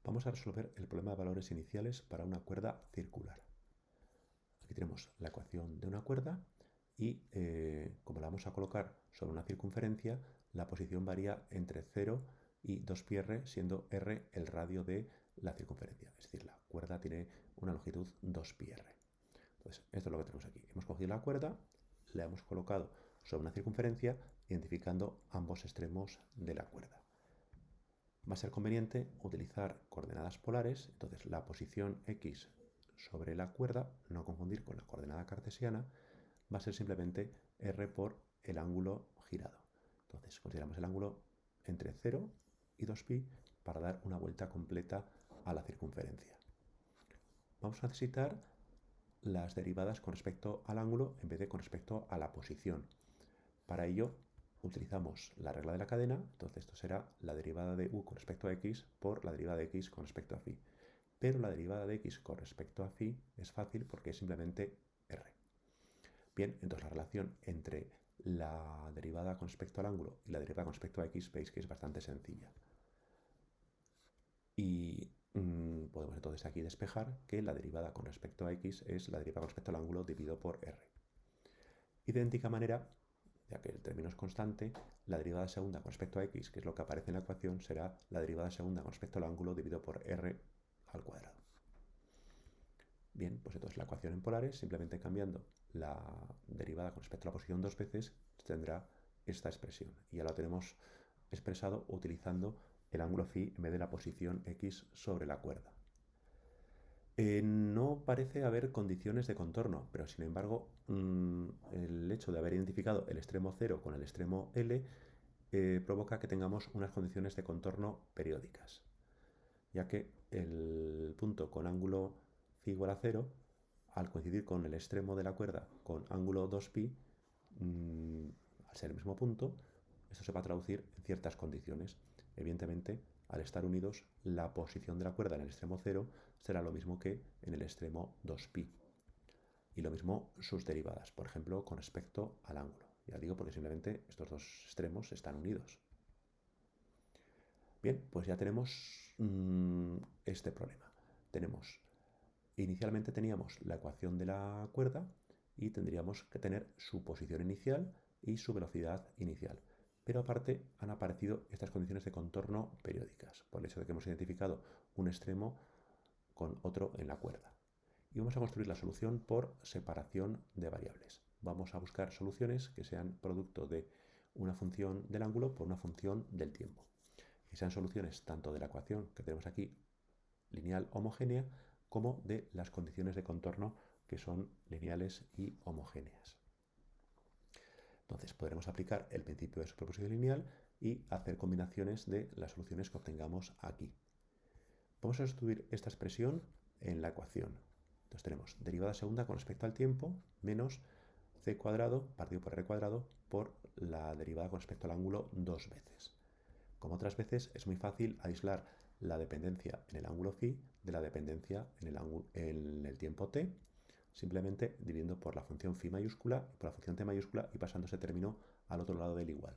Vamos a resolver el problema de valores iniciales para una cuerda circular. Aquí tenemos la ecuación de una cuerda y como la vamos a colocar sobre una circunferencia, la posición varía entre 0 y 2πr, siendo r el radio de la circunferencia. Es decir, la cuerda tiene una longitud 2πr. Entonces, esto es lo que tenemos aquí. Hemos cogido la cuerda, la hemos colocado sobre una circunferencia, identificando ambos extremos de la cuerda. Va a ser conveniente utilizar coordenadas polares, entonces la posición x sobre la cuerda, no confundir con la coordenada cartesiana, va a ser simplemente r por el ángulo girado. Entonces consideramos el ángulo entre 0 y 2π para dar una vuelta completa a la circunferencia. Vamos a necesitar las derivadas con respecto al ángulo en vez de con respecto a la posición. Para ello utilizamos la regla de la cadena, entonces esto será la derivada de u con respecto a x por la derivada de x con respecto a phi. Pero la derivada de x con respecto a phi es fácil porque es simplemente r. Bien, entonces la relación entre la derivada con respecto al ángulo y la derivada con respecto a x veis que es bastante sencilla. Y podemos entonces aquí despejar que la derivada con respecto a x es la derivada con respecto al ángulo dividido por r. Y de idéntica manera, ya que el término es constante, la derivada segunda con respecto a x, que es lo que aparece en la ecuación, será la derivada segunda con respecto al ángulo dividido por r al cuadrado. Bien, pues entonces la ecuación en polares, simplemente cambiando la derivada con respecto a la posición dos veces, tendrá esta expresión. Y ya lo tenemos expresado utilizando el ángulo phi en vez de la posición x sobre la cuerda. No parece haber condiciones de contorno, pero sin embargo el hecho de haber identificado el extremo 0 con el extremo L provoca que tengamos unas condiciones de contorno periódicas, ya que el punto con ángulo phi igual a 0, al coincidir con el extremo de la cuerda con ángulo 2π, al ser el mismo punto, esto se va a traducir en ciertas condiciones. Evidentemente, al estar unidos, la posición de la cuerda en el extremo 0 será lo mismo que en el extremo 2π. Y lo mismo sus derivadas, por ejemplo, con respecto al ángulo. Ya digo porque simplemente estos dos extremos están unidos. Bien, pues ya tenemos este problema. Inicialmente teníamos la ecuación de la cuerda y tendríamos que tener su posición inicial y su velocidad inicial. Pero aparte han aparecido estas condiciones de contorno periódicas, por el hecho de que hemos identificado un extremo con otro en la cuerda. Y vamos a construir la solución por separación de variables. Vamos a buscar soluciones que sean producto de una función del ángulo por una función del tiempo. Que sean soluciones tanto de la ecuación que tenemos aquí, lineal homogénea, como de las condiciones de contorno que son lineales y homogéneas. Entonces podremos aplicar el principio de superposición lineal y hacer combinaciones de las soluciones que obtengamos aquí. Vamos a sustituir esta expresión en la ecuación. Entonces tenemos derivada segunda con respecto al tiempo menos c cuadrado partido por r cuadrado por la derivada con respecto al ángulo dos veces. Como otras veces, es muy fácil aislar la dependencia en el ángulo phi de la dependencia en el tiempo t, simplemente dividiendo por la función phi mayúscula y por la función t mayúscula y pasando ese término al otro lado del igual.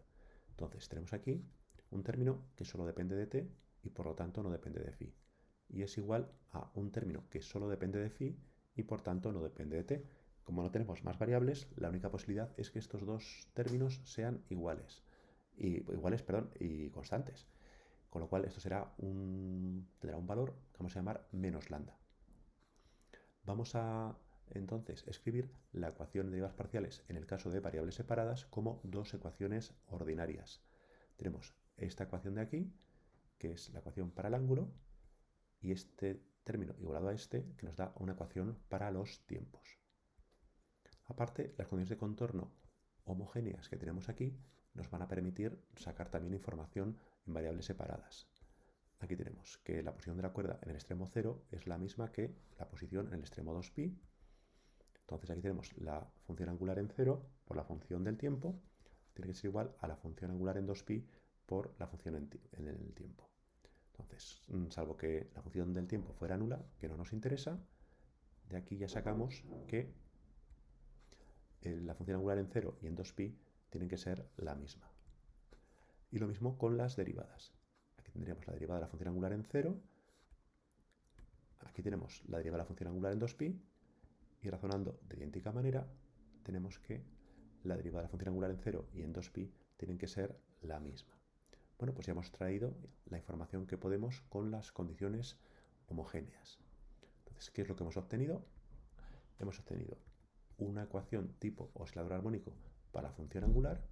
Entonces tenemos aquí un término que solo depende de t y por lo tanto no depende de phi. Y es igual a un término que solo depende de phi y por tanto no depende de t. Como no tenemos más variables, la única posibilidad es que estos dos términos sean iguales y constantes. Con lo cual esto tendrá un valor que vamos a llamar menos lambda. Vamos a entonces escribir la ecuación de derivadas parciales en el caso de variables separadas como dos ecuaciones ordinarias. Tenemos esta ecuación de aquí, que es la ecuación para el ángulo, y este término igualado a este, que nos da una ecuación para los tiempos. Aparte, las condiciones de contorno homogéneas que tenemos aquí nos van a permitir sacar también información en variables separadas. Aquí tenemos que la posición de la cuerda en el extremo 0 es la misma que la posición en el extremo 2π. Entonces aquí tenemos la función angular en 0 por la función del tiempo, tiene que ser igual a la función angular en 2π por la función en el tiempo. Entonces, salvo que la función del tiempo fuera nula, que no nos interesa, de aquí ya sacamos que la función angular en 0 y en 2π tienen que ser la misma. Y lo mismo con las derivadas. Aquí tendríamos la derivada de la función angular en 0 aquí tenemos la derivada de la función angular en 2pi y razonando de idéntica manera tenemos que la derivada de la función angular en 0 y en 2pi tienen que ser la misma. Bueno, pues ya hemos traído la información que podemos con las condiciones homogéneas. Entonces, ¿qué es lo que hemos obtenido? Hemos obtenido una ecuación tipo oscilador armónico para la función angular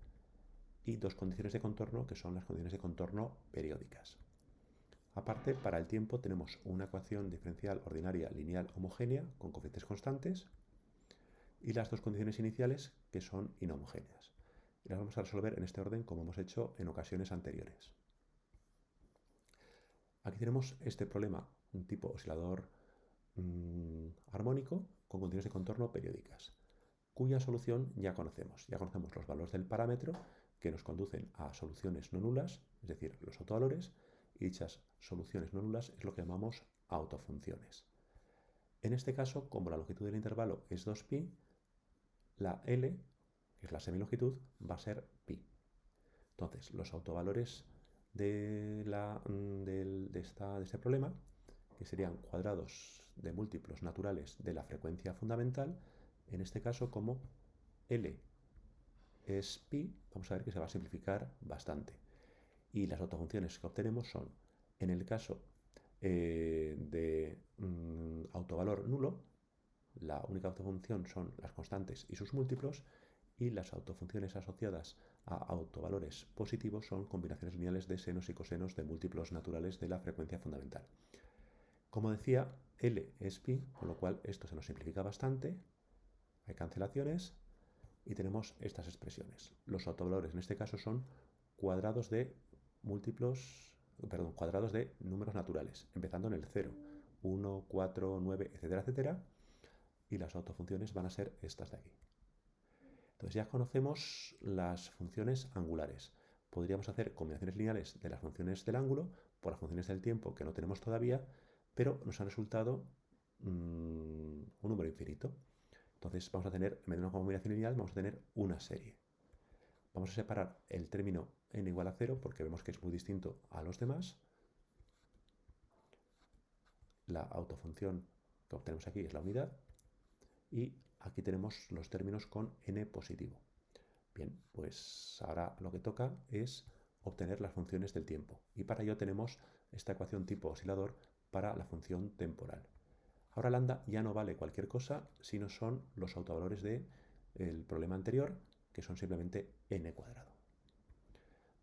y dos condiciones de contorno que son las condiciones de contorno periódicas. Aparte, para el tiempo tenemos una ecuación diferencial ordinaria lineal homogénea con coeficientes constantes y las dos condiciones iniciales que son inhomogéneas. Y las vamos a resolver en este orden como hemos hecho en ocasiones anteriores. Aquí tenemos este problema, un tipo oscilador armónico con condiciones de contorno periódicas, cuya solución ya conocemos. Ya conocemos los valores del parámetro que nos conducen a soluciones no nulas, es decir, los autovalores, y dichas soluciones no nulas es lo que llamamos autofunciones. En este caso, como la longitud del intervalo es 2pi, la L, que es la semilongitud, va a ser pi. Entonces, los autovalores de este problema, que serían cuadrados de múltiplos naturales de la frecuencia fundamental, en este caso, como L es pi, vamos a ver que se va a simplificar bastante. Y las autofunciones que obtenemos son, en el caso de autovalor nulo, la única autofunción son las constantes y sus múltiplos, y las autofunciones asociadas a autovalores positivos son combinaciones lineales de senos y cosenos de múltiplos naturales de la frecuencia fundamental. Como decía, L es pi, con lo cual esto se nos simplifica bastante, hay cancelaciones y tenemos estas expresiones. Los autovalores en este caso son cuadrados de cuadrados de números naturales, empezando en el 0, 1, 4, 9, etcétera, etcétera, y las autofunciones van a ser estas de aquí. Entonces ya conocemos las funciones angulares. Podríamos hacer combinaciones lineales de las funciones del ángulo por las funciones del tiempo que no tenemos todavía, pero nos han resultado un número infinito. Entonces vamos a tener, en vez de una combinación lineal, vamos a tener una serie. Vamos a separar el término n igual a 0 porque vemos que es muy distinto a los demás. La autofunción que obtenemos aquí es la unidad y aquí tenemos los términos con n positivo. Bien, pues ahora lo que toca es obtener las funciones del tiempo y para ello tenemos esta ecuación tipo oscilador para la función temporal. Ahora lambda ya no vale cualquier cosa, sino son los autovalores del problema anterior, que son simplemente n cuadrado.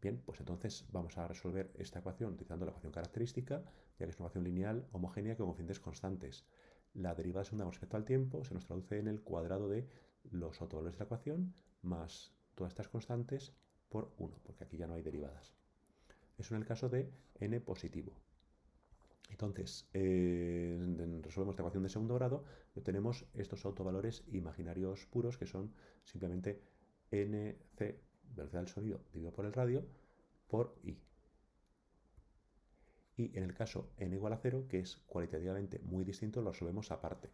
Bien, pues entonces vamos a resolver esta ecuación utilizando la ecuación característica, ya que es una ecuación lineal homogénea con coeficientes constantes. La derivada segunda con respecto al tiempo se nos traduce en el cuadrado de los autovalores de la ecuación más todas estas constantes por 1, porque aquí ya no hay derivadas. Eso en el caso de n positivo. Entonces, resolvemos esta ecuación de segundo grado y obtenemos estos autovalores imaginarios puros que son simplemente nc, velocidad del sonido, dividido por el radio, por i. Y en el caso n igual a 0, que es cualitativamente muy distinto, lo resolvemos aparte.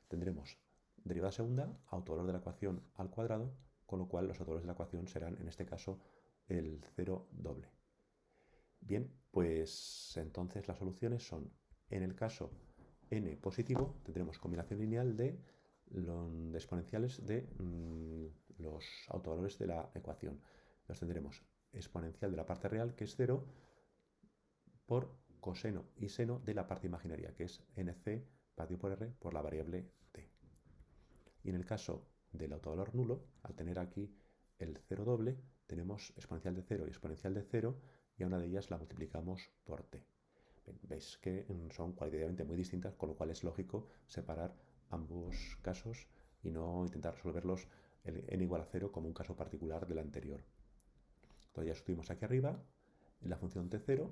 Tendremos derivada segunda, autovalor de la ecuación al cuadrado, con lo cual los autovalores de la ecuación serán, en este caso, el 0 doble. Bien, pues entonces las soluciones son, en el caso n positivo, tendremos combinación lineal de exponenciales de los autovalores de la ecuación. Entonces tendremos exponencial de la parte real, que es 0, por coseno y seno de la parte imaginaria, que es nc partido por r por la variable t. Y en el caso del autovalor nulo, al tener aquí el 0 doble, tenemos exponencial de 0 y exponencial de 0, y a una de ellas la multiplicamos por t. Bien, veis que son cualitativamente muy distintas, con lo cual es lógico separar ambos casos y no intentar resolverlos el n igual a 0 como un caso particular del anterior. Entonces ya subimos aquí arriba en la función t0,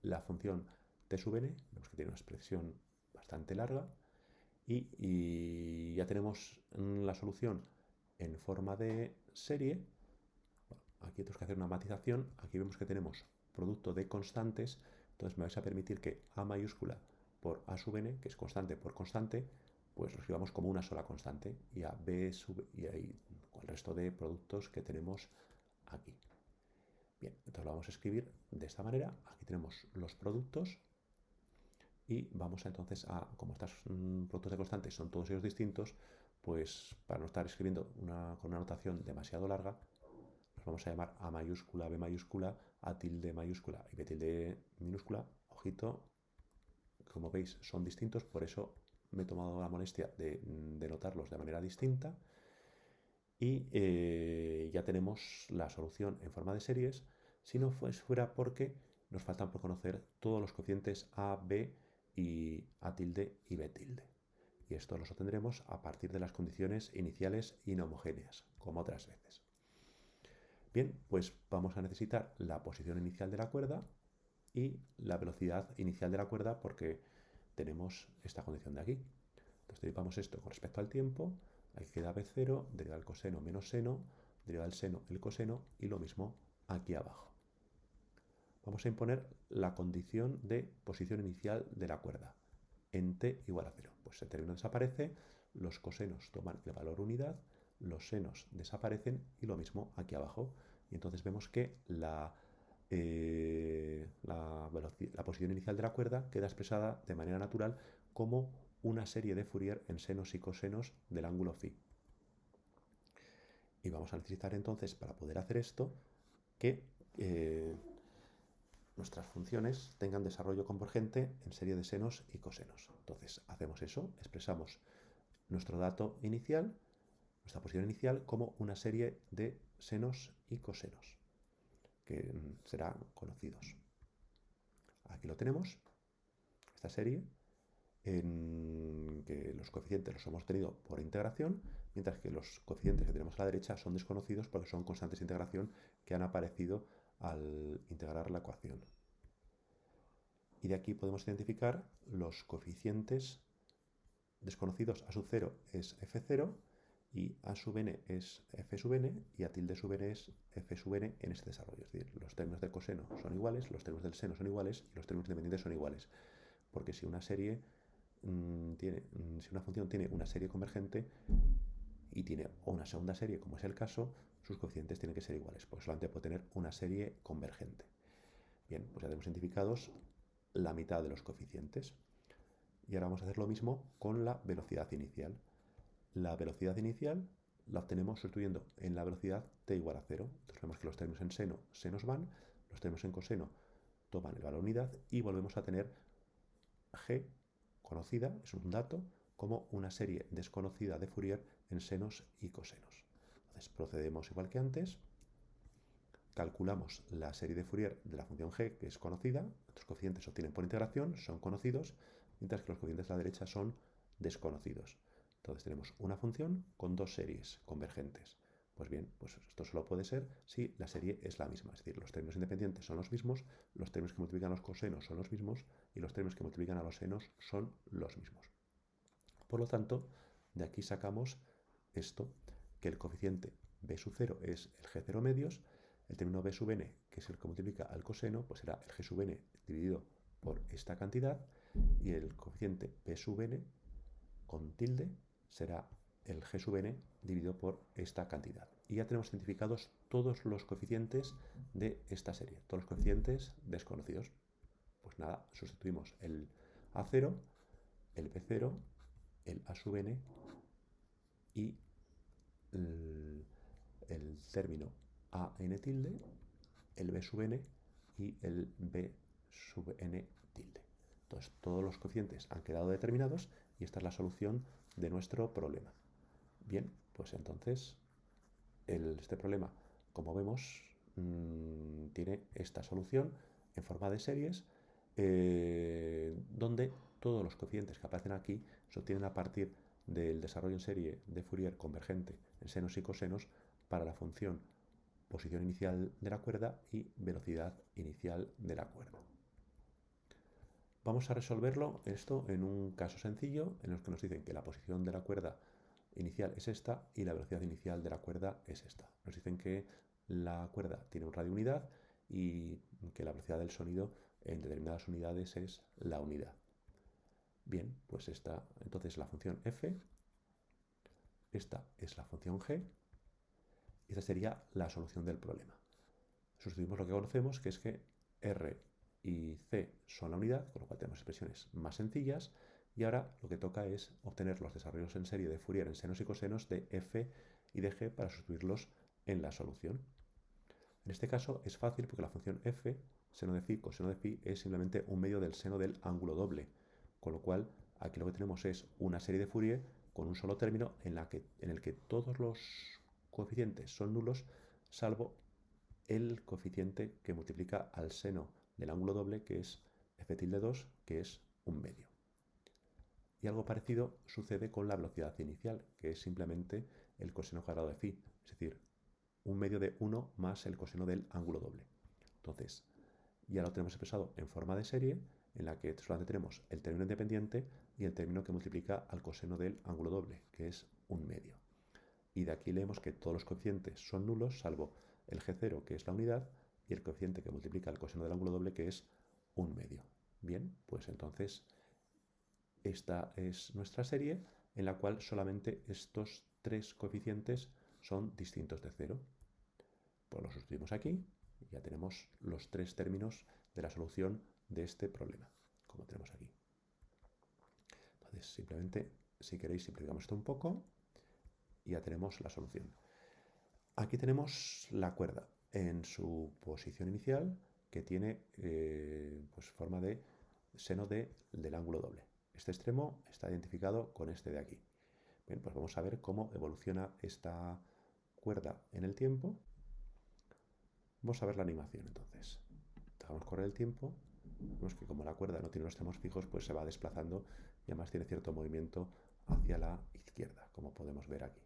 la función t sub n, vemos que tiene una expresión bastante larga, y ya tenemos la solución en forma de serie. Bueno, aquí tenemos que hacer una matización. Aquí vemos que tenemos producto de constantes, entonces me vais a permitir que a mayúscula por a sub n, que es constante por constante, pues lo escribamos como una sola constante, y a b sub y ahí el resto de productos que tenemos aquí. Bien, entonces lo vamos a escribir de esta manera. Aquí tenemos los productos y vamos entonces a, como estos productos de constantes son todos ellos distintos, pues para no estar escribiendo con una notación demasiado larga, los vamos a llamar A mayúscula, B mayúscula, A tilde mayúscula y B tilde minúscula. Ojito, como veis son distintos, por eso me he tomado la molestia de denotarlos de manera distinta. Y ya tenemos la solución en forma de series, si no fuera porque nos faltan por conocer todos los coeficientes A, B y A tilde y B tilde. Y esto los obtendremos a partir de las condiciones iniciales inhomogéneas, como otras veces. Bien, pues vamos a necesitar la posición inicial de la cuerda y la velocidad inicial de la cuerda porque tenemos esta condición de aquí. Entonces derivamos esto con respecto al tiempo, aquí queda B0, deriva el coseno menos seno, deriva el seno el coseno y lo mismo aquí abajo. Vamos a imponer la condición de posición inicial de la cuerda en t igual a 0. Pues el término desaparece, los cosenos toman el valor unidad, los senos desaparecen y lo mismo aquí abajo. Y entonces vemos que la posición inicial de la cuerda queda expresada de manera natural como una serie de Fourier en senos y cosenos del ángulo phi. Y vamos a necesitar entonces, para poder hacer esto, que nuestras funciones tengan desarrollo convergente en serie de senos y cosenos. Entonces hacemos eso, expresamos nuestro dato inicial, nuestra posición inicial, como una serie de senos y cosenos, que serán conocidos. Aquí lo tenemos, esta serie, en que los coeficientes los hemos tenido por integración, mientras que los coeficientes que tenemos a la derecha son desconocidos porque son constantes de integración que han aparecido al integrar la ecuación. Y de aquí podemos identificar los coeficientes desconocidos. A sub 0 es f0 y a sub n es f sub n y a tilde sub n es f sub n en este desarrollo. Es decir, los términos del coseno son iguales, los términos del seno son iguales y los términos independientes son iguales. Porque si una serie si una función tiene una serie convergente y tiene una segunda serie, como es el caso, sus coeficientes tienen que ser iguales, porque solamente puede tener una serie convergente. Bien, pues ya tenemos identificados la mitad de los coeficientes. Y ahora vamos a hacer lo mismo con la velocidad inicial. La velocidad inicial la obtenemos sustituyendo en la velocidad t igual a 0. Entonces vemos que los términos en seno se nos van, los términos en coseno toman el valor unidad y volvemos a tener g conocida, es un dato, como una serie desconocida de Fourier en senos y cosenos. Entonces procedemos igual que antes, calculamos la serie de Fourier de la función g, que es conocida, los coeficientes se obtienen por integración, son conocidos, mientras que los coeficientes de la derecha son desconocidos. Entonces tenemos una función con dos series convergentes. Pues bien, pues esto solo puede ser si la serie es la misma, es decir, los términos independientes son los mismos, los términos que multiplican a los cosenos son los mismos y los términos que multiplican a los senos son los mismos. Por lo tanto, de aquí sacamos esto, que el coeficiente b sub 0 es el g0 medios, el término b sub n, que es el que multiplica al coseno, pues será el g sub n dividido por esta cantidad, y el coeficiente b sub n con tilde será el g sub n dividido por esta cantidad. Y ya tenemos identificados todos los coeficientes de esta serie, todos los coeficientes desconocidos. Pues nada, sustituimos el a0, el b0, el a sub n y el término a n tilde, el b sub n y el b sub n tilde. Entonces todos los coeficientes han quedado determinados y esta es la solución de nuestro problema. Bien, pues entonces este problema, como vemos, tiene esta solución en forma de series, donde todos los coeficientes que aparecen aquí se obtienen a partir del desarrollo en serie de Fourier convergente en senos y cosenos para la función posición inicial de la cuerda y velocidad inicial de la cuerda. Vamos a resolverlo esto en un caso sencillo en el que nos dicen que la posición de la cuerda inicial es esta y la velocidad inicial de la cuerda es esta. Nos dicen que la cuerda tiene un radio unidad y que la velocidad del sonido en determinadas unidades es la unidad. Bien, pues esta entonces la función f, esta es la función g, y esta sería la solución del problema. Sustituimos lo que conocemos, que es que r y C son la unidad, con lo cual tenemos expresiones más sencillas. Y ahora lo que toca es obtener los desarrollos en serie de Fourier en senos y cosenos de f y de g para sustituirlos en la solución. En este caso es fácil porque la función f, seno de phi, coseno de phi, es simplemente un medio del seno del ángulo doble, con lo cual aquí lo que tenemos es una serie de Fourier con un solo término en el que todos los coeficientes son nulos, salvo el coeficiente que multiplica al seno del ángulo doble, que es f tilde 2, que es un medio. Y algo parecido sucede con la velocidad inicial, que es simplemente el coseno cuadrado de phi, es decir, un medio de 1 más el coseno del ángulo doble. Entonces, ya lo tenemos expresado en forma de serie, en la que solamente tenemos el término independiente y el término que multiplica al coseno del ángulo doble, que es un medio. Y de aquí leemos que todos los coeficientes son nulos, salvo el g0, que es la unidad, y el coeficiente que multiplica el coseno del ángulo doble, que es un medio. Bien, pues entonces esta es nuestra serie en la cual solamente estos tres coeficientes son distintos de 0. Pues lo sustituimos aquí y ya tenemos los tres términos de la solución de este problema, como tenemos aquí. Entonces, simplemente, si queréis, simplificamos esto un poco y ya tenemos la solución. Aquí tenemos la cuerda en su posición inicial, que tiene pues forma de seno del ángulo doble. Este extremo está identificado con este de aquí. Bien, pues vamos a ver cómo evoluciona esta cuerda en el tiempo. Vamos a ver la animación entonces. Dejamos correr el tiempo. Vemos que como la cuerda no tiene los extremos fijos, pues se va desplazando y además tiene cierto movimiento hacia la izquierda, como podemos ver aquí.